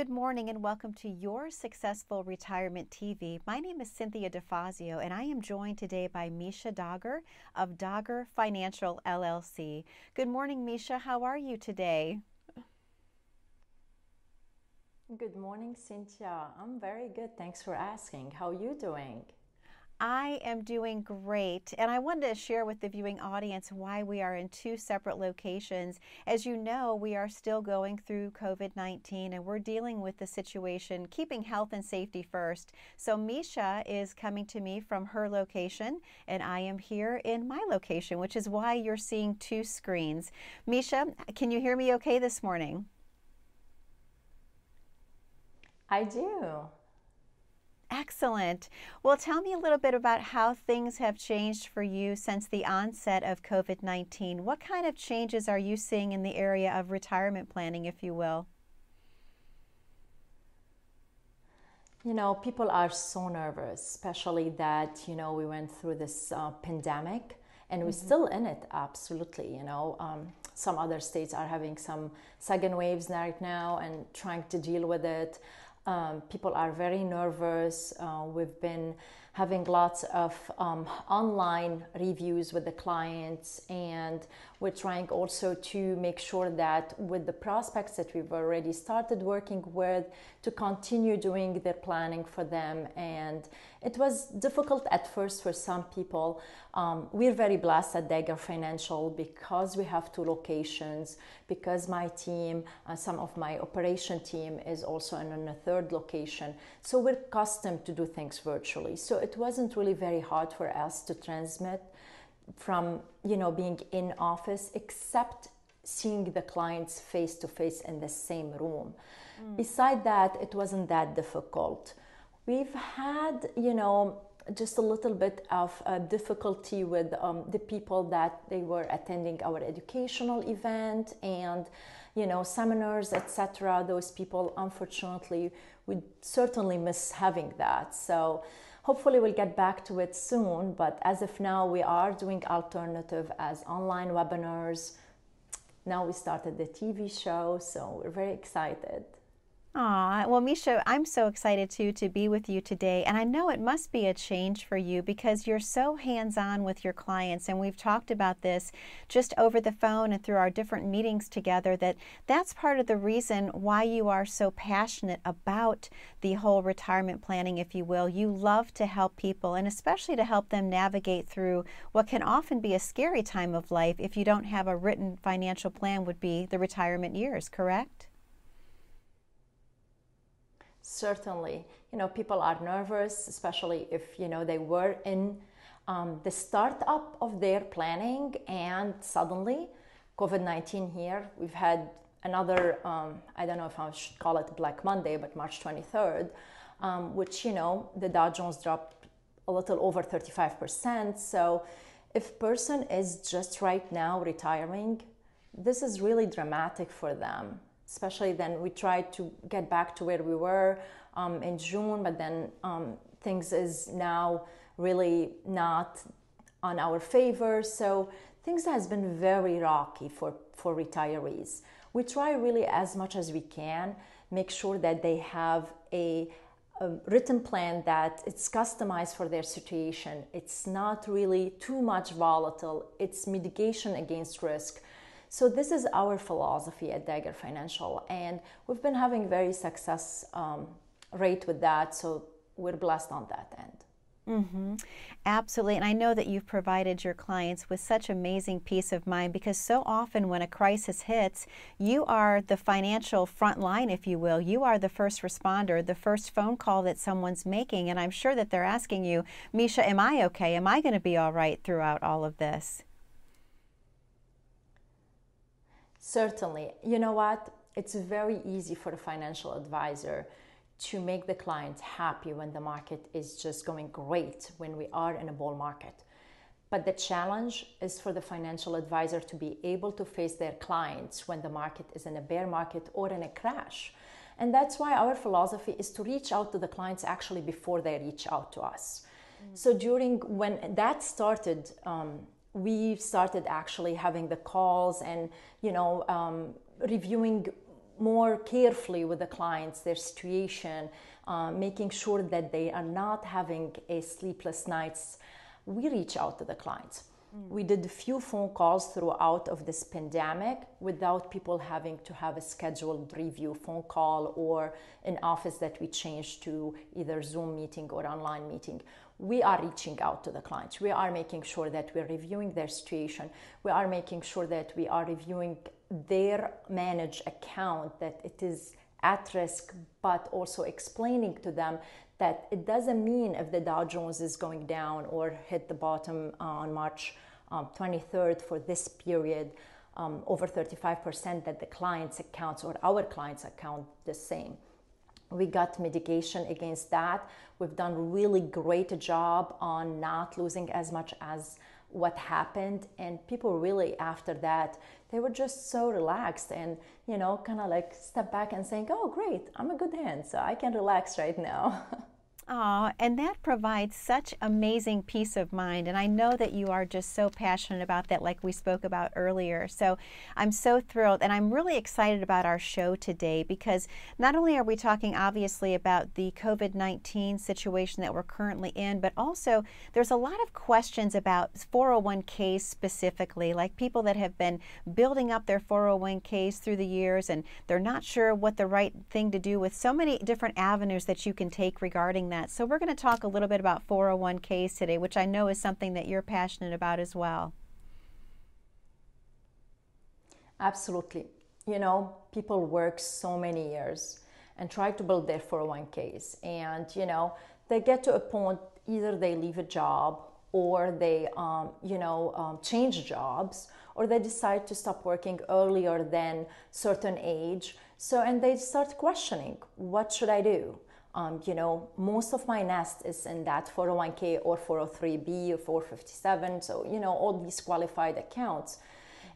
good morning and welcome to Your Successful Retirement TV. My name is Cynthia DeFazio and I am joined today by Misha Dagher of Dagher Financial LLC. Good morning, Misha. How are you today? Good morning, Cynthia. I'm very good. Thanks for asking. How are you doing? I am doing great, and I wanted to share with the viewing audience why we are in two separate locations. As you know, we are still going through COVID-19 and we're dealing with the situation, keeping health and safety first. So Misha is coming to me from her location, and I am here in my location, which is why you're seeing two screens. Misha, can you hear me okay this morning? I do. Excellent. Well, tell me a little bit about how things have changed for you since the onset of COVID-19. What kind of changes are you seeing in the area of retirement planning, if you will? People are so nervous, especially that, we went through this pandemic and we're still in it, absolutely. Some other states are having some second waves right now and trying to deal with it. People are very nervous. We've been having lots of online reviews with the clients, and we're trying also to make sure that with the prospects that we've already started working with, to continue doing their planning for them. And it was difficult at first for some people. We're very blessed at Dagher Financial because we have two locations, because my team, some of my operation team is also in a third location. So we're accustomed to do things virtually. So it wasn't really very hard for us to transmit from, being in office, except seeing the clients face to face in the same room. Beside that, it wasn't that difficult. We've had, just a little bit of difficulty with the people that they were attending our educational event and, seminars, etc. Those people, unfortunately, would certainly miss having that. So hopefully we'll get back to it soon. But as of now, we are doing alternative as online webinars. Now we started the TV show, so we're very excited. Well, Misha, I'm so excited too to be with you today. And I know it must be a change for you because you're so hands-on with your clients. And we've talked about this just over the phone and through our different meetings together, that's part of the reason why you are so passionate about the whole retirement planning, if you will. You love to help people and especially to help them navigate through what can often be a scary time of life if you don't have a written financial plan, would be the retirement years, correct? Certainly, people are nervous, especially if, they were in the startup of their planning and suddenly COVID-19 here. We've had another, I don't know if I should call it Black Monday, but March 23rd, which, the Dow Jones dropped a little over 35%. So if person is just right now retiring, this is really dramatic for them. Especially then we tried to get back to where we were in June, but then things is now really not on our favor. So things has been very rocky for retirees. We try really as much as we can, make sure that they have a written plan that it's customized for their situation. It's not really too much volatile. It's mitigation against risk. So this is our philosophy at Dagher Financial, and we've been having very success rate with that, so we're blessed on that end. Absolutely. And I know that you've provided your clients with such amazing peace of mind because so often when a crisis hits, you are the financial front line, if you will. You are the first responder, the first phone call that someone's making. And I'm sure that they're asking you, Misha, am I okay? Am I going to be all right throughout all of this? Certainly. You know what? It's very easy for a financial advisor to make the client happy when the market is just going great, when we are in a bull market. But the challenge is for the financial advisor to be able to face their clients when the market is in a bear market or in a crash. And that's why our philosophy is to reach out to the clients actually before they reach out to us. So when that started, we started actually having the calls and reviewing more carefully with the clients, their situation, making sure that they are not having a sleepless nights, we reach out to the clients. We did a few phone calls throughout of this pandemic without people having to have a scheduled review phone call or an office that we changed to either Zoom meeting or online meeting. We are reaching out to the clients. We are making sure that we're reviewing their situation. We are making sure that we are reviewing their managed account, that it is at risk, but also explaining to them that it doesn't mean if the Dow Jones is going down or hit the bottom on March 23rd for this period, over 35%, that the client's accounts or our client's account the same. We got mitigation against that. We've done a really great job on not losing as much as what happened, and people really after that, they were just so relaxed and, you know, kind of like step back and saying, oh great, I'm a good hand, so I can relax right now. Aw, and that provides such amazing peace of mind. And I know that you are just so passionate about that, like we spoke about earlier. So I'm so thrilled, and I'm really excited about our show today, because not only are we talking obviously about the COVID-19 situation that we're currently in, but also there's a lot of questions about 401ks specifically, like people that have been building up their 401ks through the years, and they're not sure what the right thing to do with so many different avenues that you can take regarding that. So we're going to talk a little bit about 401ks today, which I know is something that you're passionate about as well. Absolutely. You know, people work so many years and try to build their 401ks, and, you know, they get to a point, either they leave a job or they, change jobs, or they decide to stop working earlier than certain age. So, and they start questioning, what should I do? Most of my nest is in that 401k or 403b or 457. So, all these qualified accounts.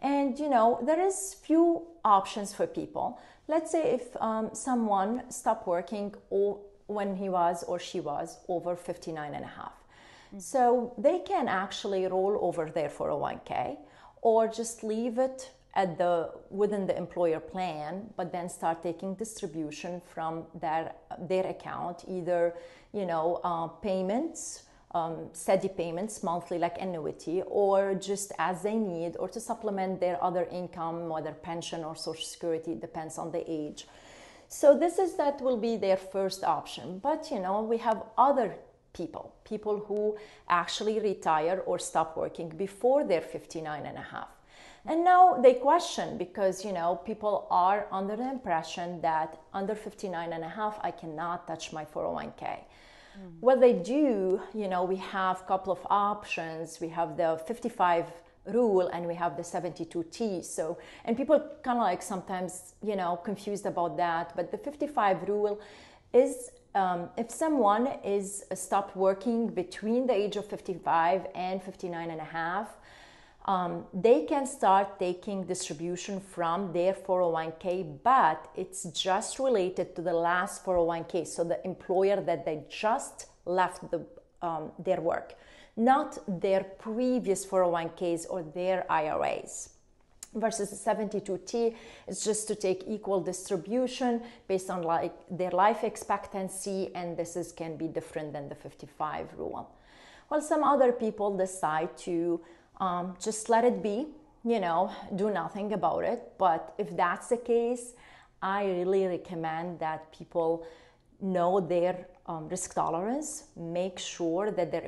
And, there is few options for people. Let's say if someone stopped working when he was or she was over 59 and a half. So they can actually roll over their 401k or just leave it within the employer plan, but then start taking distribution from their account, either payments, steady payments monthly like annuity, or just as they need, or to supplement their other income, whether pension or social security, depends on the age. So that will be their first option. But we have other people who actually retire or stop working before they're 59 and a half. And now they question, because, people are under the impression that under 59 and a half, I cannot touch my 401k. What they do, we have a couple of options. We have the 55 rule and we have the 72T. So, and people kind of like sometimes, confused about that. But the 55 rule is, if someone is stopped working between the age of 55 and 59 and a half, they can start taking distribution from their 401k, but it's just related to the last 401k. So the employer that they just left their work, not their previous 401ks or their IRAs. Versus the 72T is just to take equal distribution based on their life expectancy, and can be different than the 55 rule. Well, some other people decide to just let it be, do nothing about it. But if that's the case, I really recommend that people know their risk tolerance, make sure that their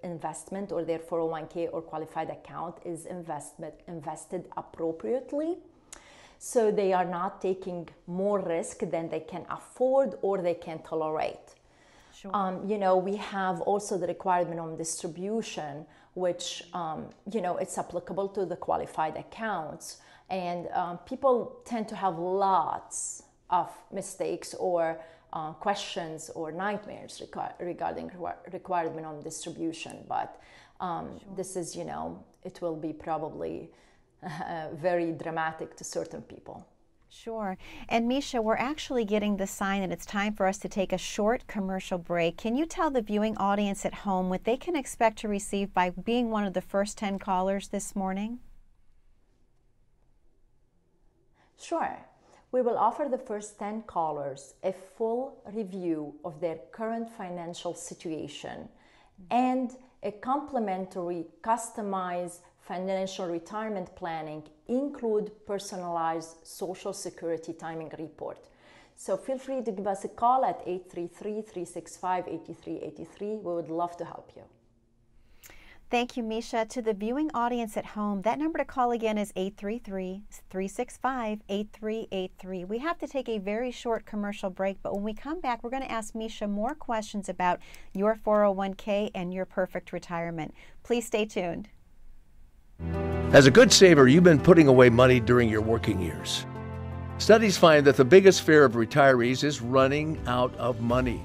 investment or their 401k or qualified account is invested appropriately, so they are not taking more risk than they can afford or they can tolerate. Sure. We have also the required minimum distribution, which, it's applicable to the qualified accounts. And people tend to have lots of mistakes or questions or nightmares regarding required minimum distribution. But sure. This is, it will be probably very dramatic to certain people. Sure. And Misha, we're actually getting the sign that it's time for us to take a short commercial break. Can you tell the viewing audience at home what they can expect to receive by being one of the first 10 callers this morning? Sure. We will offer the first 10 callers a full review of their current financial situation and a complimentary customized financial retirement planning, include personalized Social Security timing report. So feel free to give us a call at 833-365-8383. We would love to help you. Thank you, Misha. To the viewing audience at home, that number to call again is 833-365-8383. We have to take a very short commercial break, but when we come back, we're going to ask Misha more questions about your 401k and your perfect retirement. Please stay tuned. As a good saver, you've been putting away money during your working years. Studies find that the biggest fear of retirees is running out of money.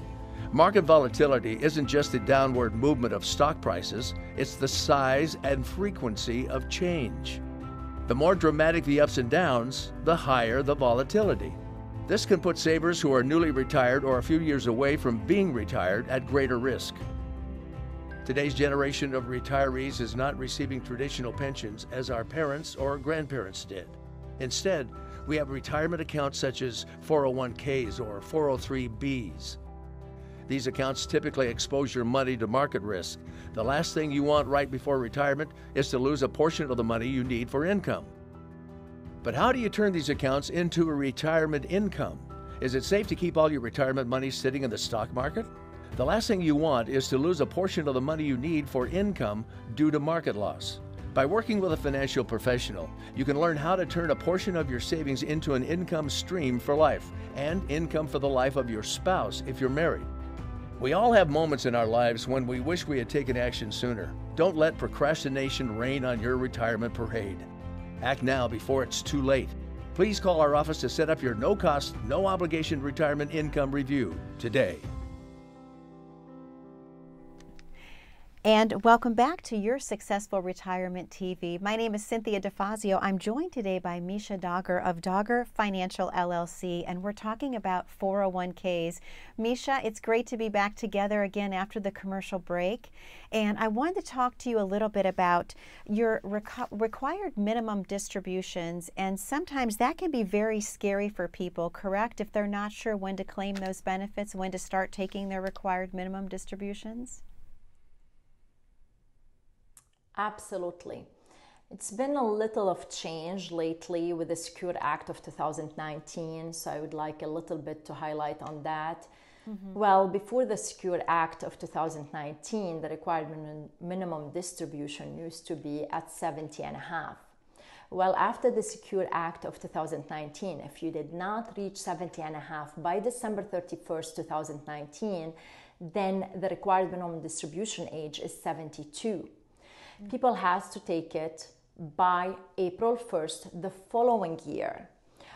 Market volatility isn't just the downward movement of stock prices, it's the size and frequency of change. The more dramatic the ups and downs, the higher the volatility. This can put savers who are newly retired or a few years away from being retired at greater risk. Today's generation of retirees is not receiving traditional pensions as our parents or grandparents did. Instead, we have retirement accounts such as 401ks or 403bs. These accounts typically expose your money to market risk. The last thing you want right before retirement is to lose a portion of the money you need for income. But how do you turn these accounts into a retirement income? Is it safe to keep all your retirement money sitting in the stock market? The last thing you want is to lose a portion of the money you need for income due to market loss. By working with a financial professional, you can learn how to turn a portion of your savings into an income stream for life and income for the life of your spouse if you're married. We all have moments in our lives when we wish we had taken action sooner. Don't let procrastination reign on your retirement parade. Act now before it's too late. Please call our office to set up your no-cost, no-obligation retirement income review today. And welcome back to Your Successful Retirement TV. My name is Cynthia DeFazio. I'm joined today by Misha Dagher of Dagher Financial LLC, and we're talking about 401ks. Misha, it's great to be back together again after the commercial break. And I wanted to talk to you a little bit about your required minimum distributions, and sometimes that can be very scary for people, correct? If they're not sure when to claim those benefits, when to start taking their required minimum distributions? Absolutely. It's been a little of change lately with the Secure Act of 2019, so I would like a little bit to highlight on that. Well, before the Secure Act of 2019, the required minimum distribution used to be at 70.5. Well, after the Secure Act of 2019, if you did not reach 70.5 by December 31st, 2019, then the required minimum distribution age is 72. People has to take it by April 1st the following year.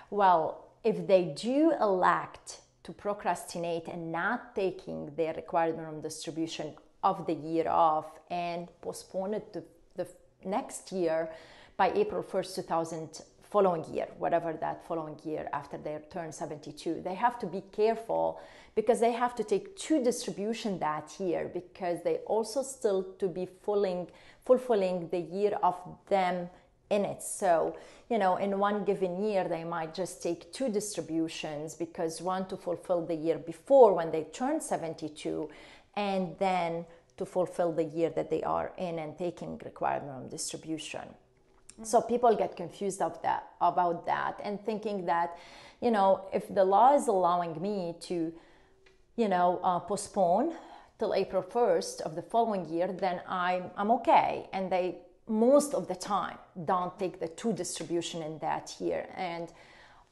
Well, if they do elect to procrastinate and not taking their required minimum distribution of the year off and postpone it to the next year by April 1st, following year, whatever that following year after they turn 72, they have to be careful because they have to take 2 distributions that year because they also still to be fulfilling the year of them in it. So, in one given year, they might just take 2 distributions because one to fulfill the year before when they turn 72 and then to fulfill the year that they are in and taking required minimum distribution. So people get confused about that and thinking that, if the law is allowing me to, postpone till April 1st of the following year, then I'm okay. And they, most of the time, don't take the 2 distribution in that year. And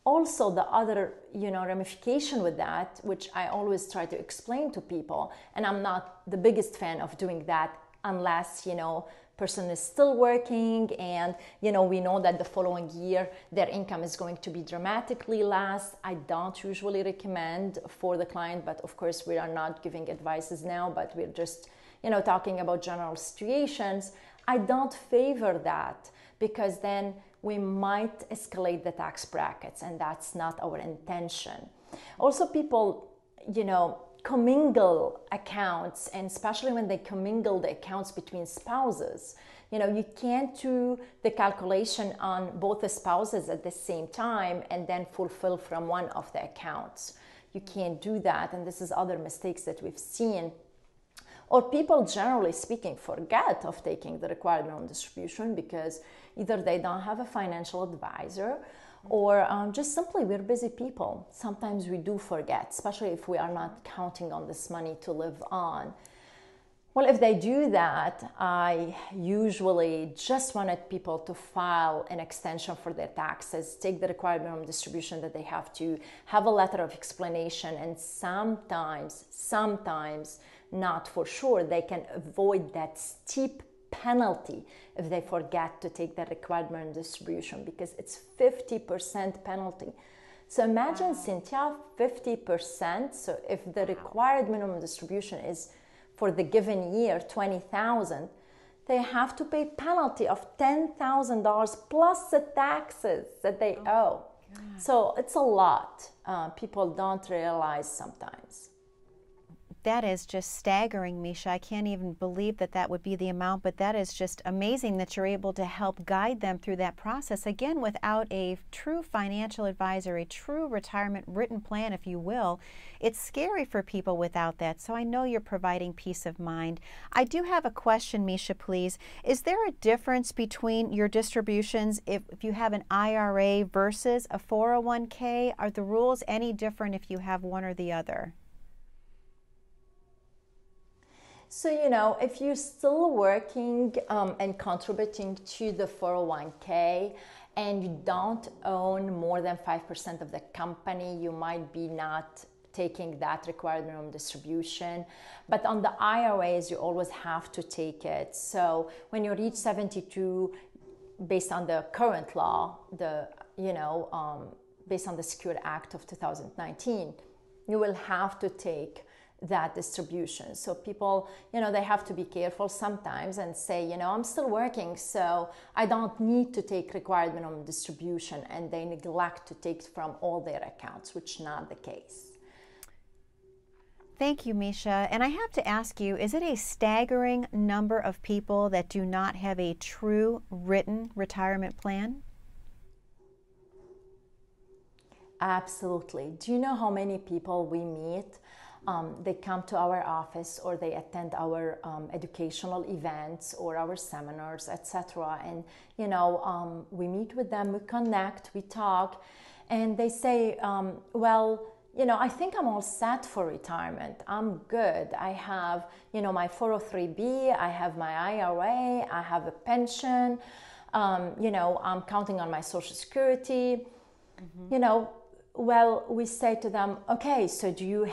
also the other, ramification with that, which I always try to explain to people, and I'm not the biggest fan of doing that unless, person is still working and we know that the following year their income is going to be dramatically less. I don't usually recommend for the client, but of course we are not giving advices now, but we're just talking about general situations. I don't favor that because then we might escalate the tax brackets and that's not our intention. Also people commingle accounts, and especially when they commingle the accounts between spouses. You can't do the calculation on both the spouses at the same time and then fulfill from one of the accounts. You can't do that, and this is other mistakes that we've seen. Or people, generally speaking, forget of taking the required minimum distribution because either they don't have a financial advisor, or just simply we're busy people. Sometimes we do forget, especially if we are not counting on this money to live on. Well, if they do that, I usually just wanted people to file an extension for their taxes, take the required minimum distribution that they have to, have a letter of explanation, and sometimes, not for sure, they can avoid that steep penalty if they forget to take the required minimum distribution, because it's 50% penalty. So imagine, Cynthia, 50%. So if the required minimum distribution is for the given year, $20,000, they have to pay penalty of $10,000 plus the taxes that they owe. God. So it's a lot. People don't realize sometimes. That is just staggering, Misha. I can't even believe that that would be the amount, but that is just amazing that you're able to help guide them through that process. Again, without a true financial advisor, a true retirement written plan, if you will, it's scary for people without that. So I know you're providing peace of mind. I do have a question, Misha, please. Is there a difference between your distributions if you have an IRA versus a 401k? Are the rules any different if you have one or the other? So, if you're still working and contributing to the 401k and you don't own more than 5% of the company, you might be not taking that required minimum distribution. But on the IRAs, you always have to take it. So when you reach 72, based on the current law, based on the Secure Act of 2019, you will have to take that distribution. So people, they have to be careful sometimes and say, I'm still working, so I don't need to take required minimum distribution, and they neglect to take from all their accounts, which is not the case. Thank you, Misha. And I have to ask you, is it a staggering number of people that do not have a true written retirement plan? Absolutely. Do you know how many people we meet? They come to our office or they attend our educational events or our seminars, etc. And, we meet with them, we connect, we talk, and they say, I think I'm all set for retirement. I'm good. I have, my 403B, I have my IRA, I have a pension, I'm counting on my Social Security, Well, we say to them, okay, so do you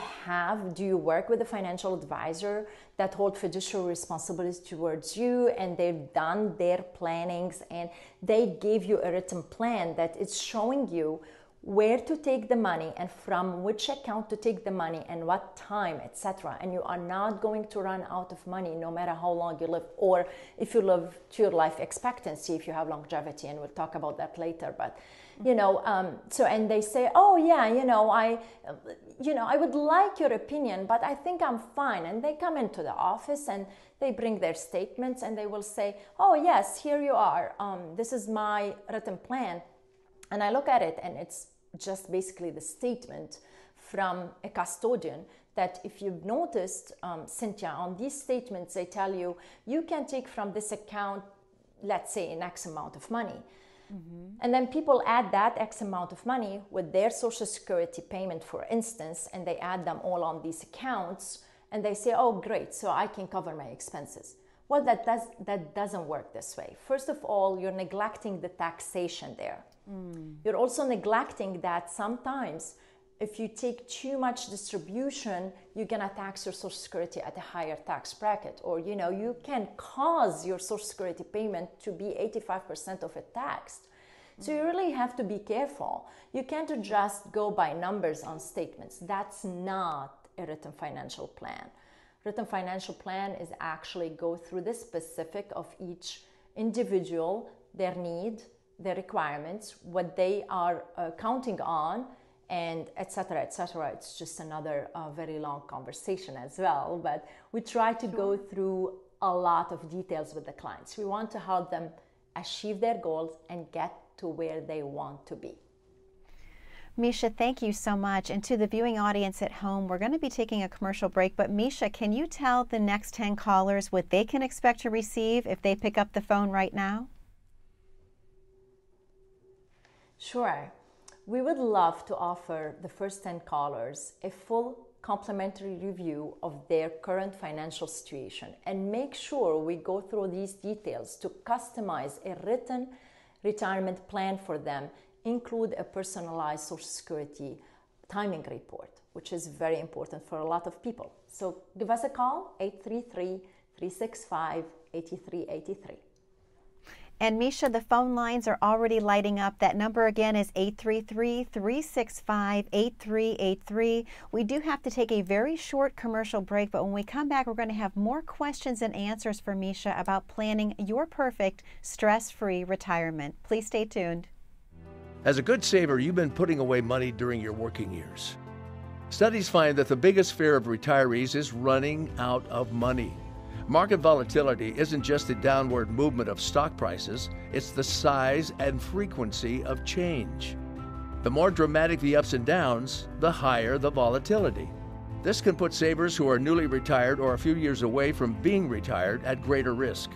work with a financial advisor that hold fiduciary responsibilities towards you, and they've done their plannings and they gave you a written plan that is showing you where to take the money and from which account to take the money and what time, etc. And you are not going to run out of money no matter how long you live, or if you live to your life expectancy, if you have longevity, and we'll talk about that later. But and they say, oh yeah, I would like your opinion, but I think I'm fine. And they come into the office and they bring their statements and they will say, oh yes, here you are. This is my written plan. And I look at it and it's just basically the statement from a custodian that, if you've noticed, Cynthia, on these statements, they tell you, you can take from this account, let's say, an X amount of money. Mm-hmm. And then people add that X amount of money with their Social Security payment, for instance, and they add them all on these accounts, and they say, oh, great, so I can cover my expenses. Well, that doesn't work this way. First of all, you're neglecting the taxation there. You're also neglecting that sometimes if you take too much distribution, you're gonna tax your Social Security at a higher tax bracket, or you can cause your Social Security payment to be 85% of it taxed. So you really have to be careful. You can't just go by numbers on statements. That's not a written financial plan. Written financial plan is actually go through the specific of each individual, their need, their requirements, what they are counting on, and et cetera, et cetera. It's just another very long conversation as well, but we try to go through a lot of details with the clients. We want to help them achieve their goals and get to where they want to be. Misha, thank you so much. And to the viewing audience at home, we're going to be taking a commercial break, but Misha, can you tell the next 10 callers what they can expect to receive if they pick up the phone right now? Sure. We would love to offer the first 10 callers a full complimentary review of their current financial situation and make sure we go through these details to customize a written retirement plan for them, include a personalized Social Security timing report, which is very important for a lot of people. So give us a call, 833-365-8383. And Misha, the phone lines are already lighting up. That number again is 833-365-8383. We do have to take a very short commercial break, but when we come back, we're going to have more questions and answers for Misha about planning your perfect stress-free retirement. Please stay tuned. As a good saver, you've been putting away money during your working years. Studies find that the biggest fear of retirees is running out of money. Market volatility isn't just the downward movement of stock prices, it's the size and frequency of change. The more dramatic the ups and downs, the higher the volatility. This can put savers who are newly retired or a few years away from being retired at greater risk.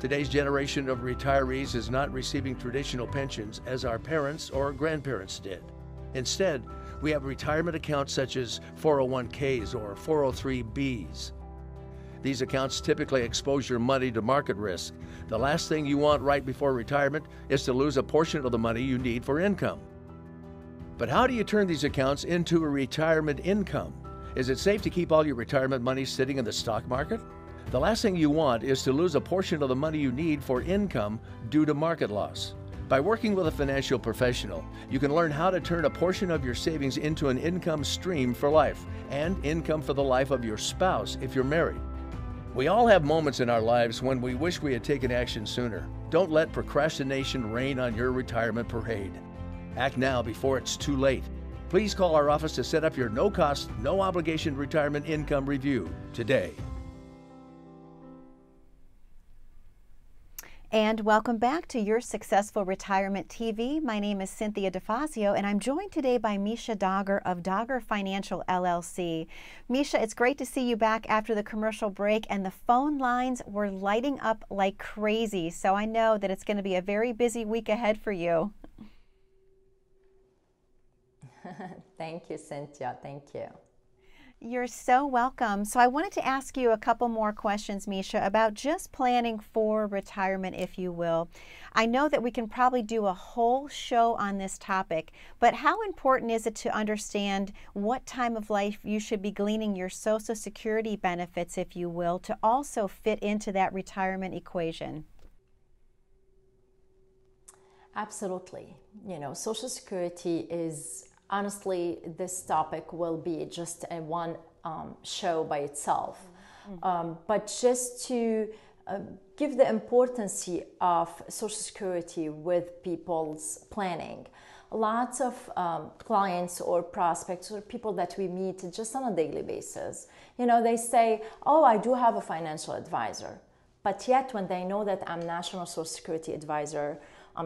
Today's generation of retirees is not receiving traditional pensions as our parents or grandparents did. Instead, we have retirement accounts such as 401ks or 403bs. These accounts typically expose your money to market risk. The last thing you want right before retirement is to lose a portion of the money you need for income. But how do you turn these accounts into a retirement income? Is it safe to keep all your retirement money sitting in the stock market? The last thing you want is to lose a portion of the money you need for income due to market loss. By working with a financial professional, you can learn how to turn a portion of your savings into an income stream for life and income for the life of your spouse if you're married. We all have moments in our lives when we wish we had taken action sooner. Don't let procrastination reign on your retirement parade. Act now before it's too late. Please call our office to set up your no-cost, no-obligation retirement income review today. And welcome back to Your Successful Retirement TV. My name is Cynthia DeFazio, and I'm joined today by Misha Dagher of Dagher Financial, LLC. Misha, it's great to see you back after the commercial break, and the phone lines were lighting up like crazy, so I know that it's going to be a very busy week ahead for you. Thank you, Cynthia. Thank you. You're so welcome. So I wanted to ask you a couple more questions, Misha, about just planning for retirement, if you will. I know that we can probably do a whole show on this topic, but how important is it to understand what time of life you should be gleaning your Social Security benefits, if you will, to also fit into that retirement equation? Absolutely. You know, Social Security is, honestly, this topic will be just a one show by itself. But just to give the importance of Social Security with people's planning. Lots of clients or prospects or people that we meet just on a daily basis, you know, they say, oh, I do have a financial advisor. But yet when they know that I'm National Social Security Advisor,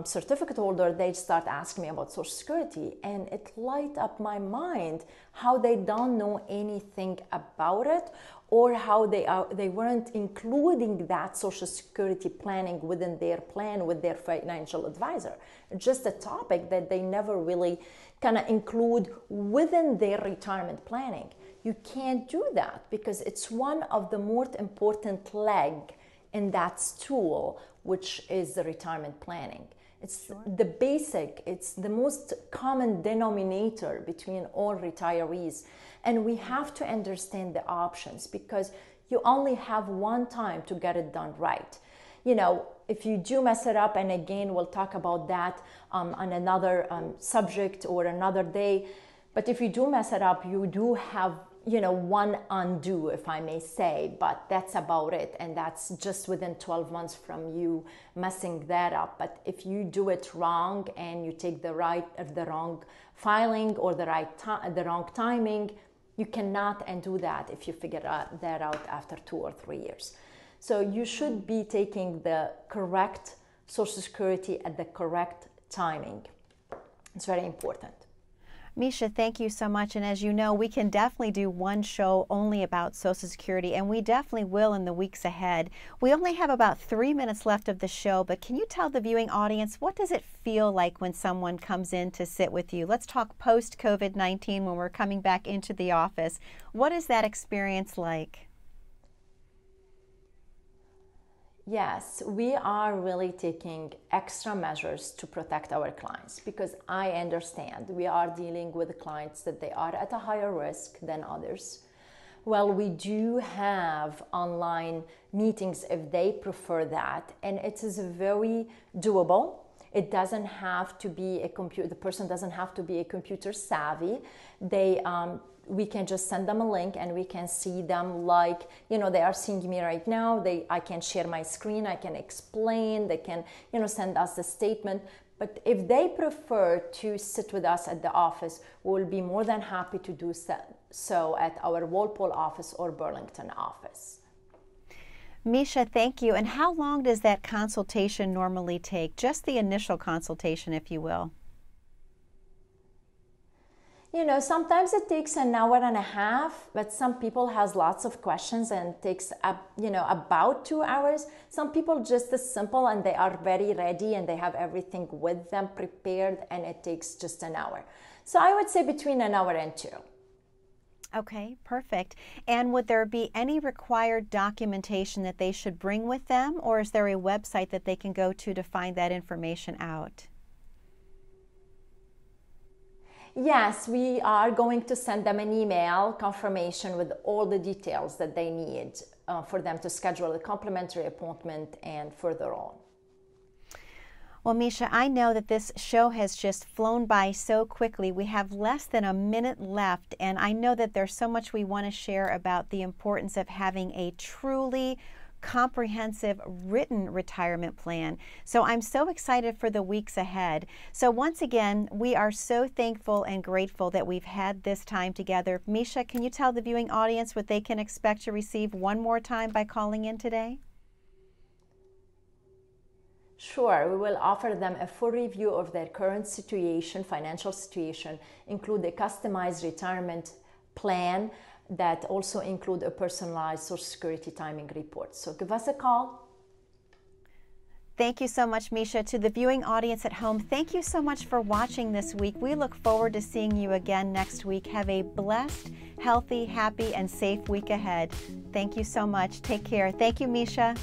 certificate holder, they start asking me about Social Security, and it light up my mind how they don't know anything about it, or how they weren't including that Social Security planning within their plan with their financial advisor. Just a topic that they never really kind of include within their retirement planning. You can't do that because it's one of the most important leg in that stool, which is the retirement planning. It's the basic, it's the most common denominator between all retirees. And we have to understand the options because you only have one time to get it done right. You know, if you do mess it up, and again, we'll talk about that on another subject or another day. But if you do mess it up, you do have one undo, if I may say, but that's about it. And that's just within 12 months from you messing that up. But if you do it wrong and you take the wrong filing or the wrong timing, you cannot undo that if you figure that out after 2 or 3 years. So you should be taking the correct Social Security at the correct timing. It's very important. Misha, thank you so much. And as you know, we can definitely do one show only about Social Security, and we definitely will in the weeks ahead. We only have about 3 minutes left of the show, but can you tell the viewing audience, what does it feel like when someone comes in to sit with you? Let's talk post-COVID-19 when we're coming back into the office. What is that experience like? Yes, we are really taking extra measures to protect our clients, because I understand we are dealing with clients that they are at a higher risk than others. Well, we do have online meetings if they prefer that, and it is very doable. It doesn't have to be the person doesn't have to be a computer savvy. We can just send them a link and we can see them like, they are seeing me right now. I can share my screen, I can explain, they can, send us the statement. But if they prefer to sit with us at the office, we'll be more than happy to do so at our Walpole office or Burlington office. Misha, thank you. And how long does that consultation normally take? Just the initial consultation, if you will. Sometimes it takes an hour and a half, but some people has lots of questions and takes about 2 hours. Some people just as simple and they are very ready and they have everything with them prepared, and it takes just an hour. So I would say between an hour and 2. Okay, perfect. And would there be any required documentation that they should bring with them, or is there a website that they can go to find that information out? Yes, we are going to send them an email confirmation with all the details that they need for them to schedule a complimentary appointment and further on. Well, Misha, I know that this show has just flown by so quickly. We have less than a minute left, and I know that there's so much we want to share about the importance of having a truly comprehensive written retirement plan. So I'm so excited for the weeks ahead. So once again, we are so thankful and grateful that we've had this time together. Misha, can you tell the viewing audience what they can expect to receive one more time by calling in today? Sure, we will offer them a full review of their current situation, financial situation, include a customized retirement plan that also include a personalized Social Security timing report. So give us a call. Thank you so much, Misha. To the viewing audience at home, thank you so much for watching this week. We look forward to seeing you again next week. Have a blessed, healthy, happy, and safe week ahead. Thank you so much. Take care. Thank you, Misha.